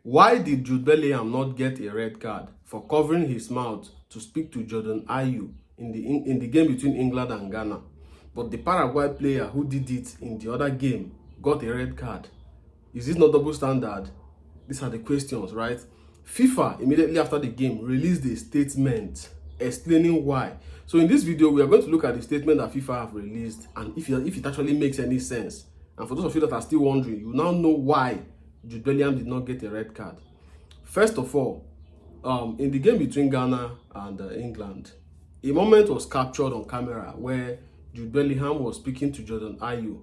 Why did Jude Bellingham not get a red card for covering his mouth to speak to Jordan Ayew in the game between England and Ghana? But the Paraguay player who did it in the other game got a red card. Is this not double standard? These are the questions, right? FIFA, immediately after the game, released a statement explaining why. So in this video, we are going to look at the statement that FIFA have released and if it actually makes any sense. And for those of you that are still wondering, you now know why Jude Bellingham did not get a red card. First of all, in the game between Ghana and England, a moment was captured on camera where Jude Bellingham was speaking to Jordan Ayew,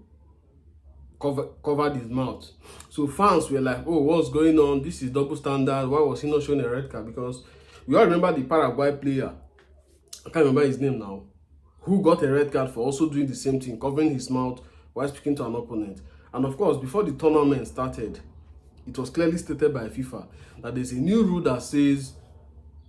covered his mouth. So fans were like, oh, what's going on? This is double standard. Why was he not showing a red card? Because we all remember the Paraguay player, I can't remember his name now, who got a red card for also doing the same thing, covering his mouth while speaking to an opponent. And of course, before the tournament started, it was clearly stated by FIFA that there's a new rule that says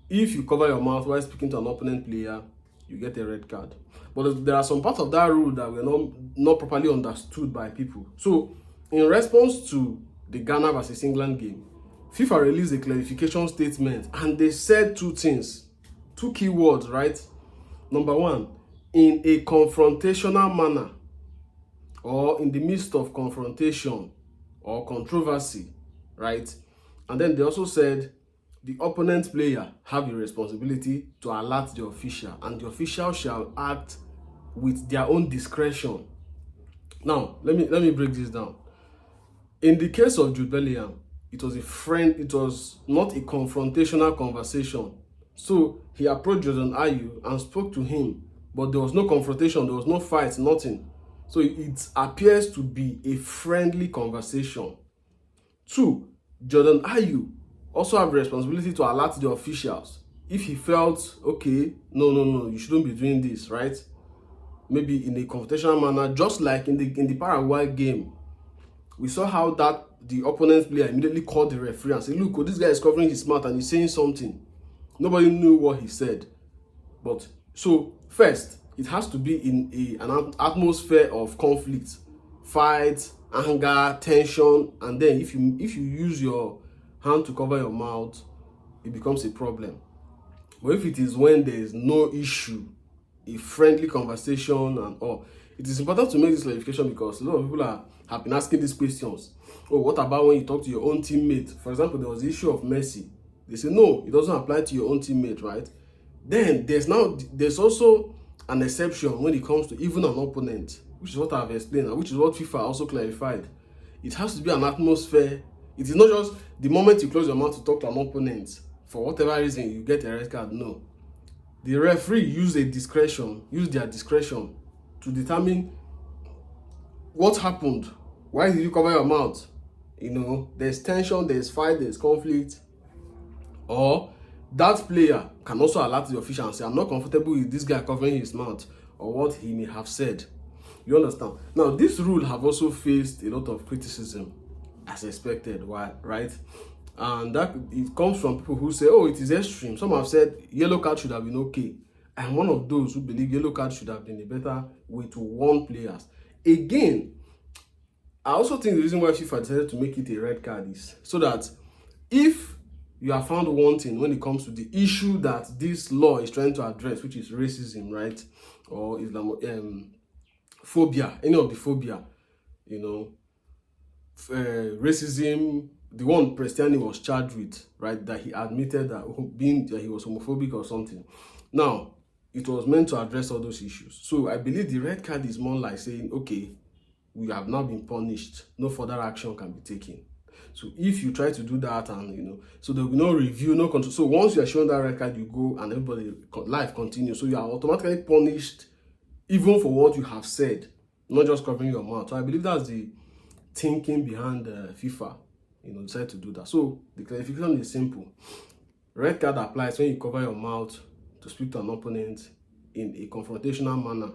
if you cover your mouth while speaking to an opponent player, you get a red card. But there are some parts of that rule that were not properly understood by people. So, in response to the Ghana versus England game, FIFA released a clarification statement and they said two things, two key words, right? Number one, in a confrontational manner or in the midst of confrontation or controversy, right? And then they also said the opponent player have a responsibility to alert the official and the official shall act with their own discretion. Now, let me break this down. In the case of Jude Bellingham, it was not a confrontational conversation. So he approached Jordan Ayew and spoke to him, but there was no confrontation, there was no fight, nothing. So it appears to be a friendly conversation. Two, Jordan Ayew also have a responsibility to alert the officials if he felt, okay, no, you shouldn't be doing this, right? Maybe in a confrontational manner, just like in the Paraguay game. We saw how the opponent's player immediately called the referee and said, look, oh, this guy is covering his mouth and he's saying something. Nobody knew what he said. But so first, it has to be in an atmosphere of conflict, fight, anger, tension, and then if you use your hand to cover your mouth, it becomes a problem. But if it is when there is no issue, a friendly conversation and all, it is important to make this clarification because a lot of people have been asking these questions. Oh, what about when you talk to your own teammate? For example, there was the issue of Messi. They say, no, it doesn't apply to your own teammate, right? Then there's also an exception when it comes to even an opponent, which is what I've explained and which is what FIFA also clarified. It has to be an atmosphere. It is not just the moment you close your mouth to talk to an opponent, for whatever reason you get a red card. No. The referee use their discretion to determine what happened. Why did you cover your mouth? You know, there's tension, there's fight, there's conflict. Or that player can also alert the official and say, I'm not comfortable with this guy covering his mouth or what he may have said. You understand? Now, this rule have also faced a lot of criticism as expected, right? And that it comes from people who say, oh, it is extreme. Some have said yellow card should have been okay. I'm one of those who believe yellow card should have been a better way to warn players. Again, I also think the reason why FIFA decided to make it a red card is so that if you are found wanting when it comes to the issue that this law is trying to address, which is racism, right? Or phobia, any of the phobia, you know, racism, the one Prestiani was charged with, right? That he admitted that he was homophobic or something. Now, it was meant to address all those issues. So I believe the red card is more like saying, okay, we have now been punished. No further action can be taken. So if you try to do that and, you know, so there will be no review, no control. So once you are shown that red card, you go and everybody, life continues. So you are automatically punished even for what you have said, not just covering your mouth. So I believe that's the thinking behind FIFA, you know, decide to do that. So the clarification is simple. Red card applies when you cover your mouth to speak to an opponent in a confrontational manner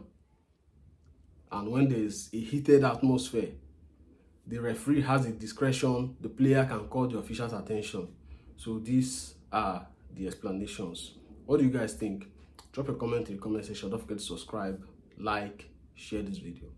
and when there is a heated atmosphere. The referee has a discretion, the player can call the official's attention. So these are the explanations. What do you guys think? Drop a comment in the comment section. Don't forget to subscribe, like, share this video.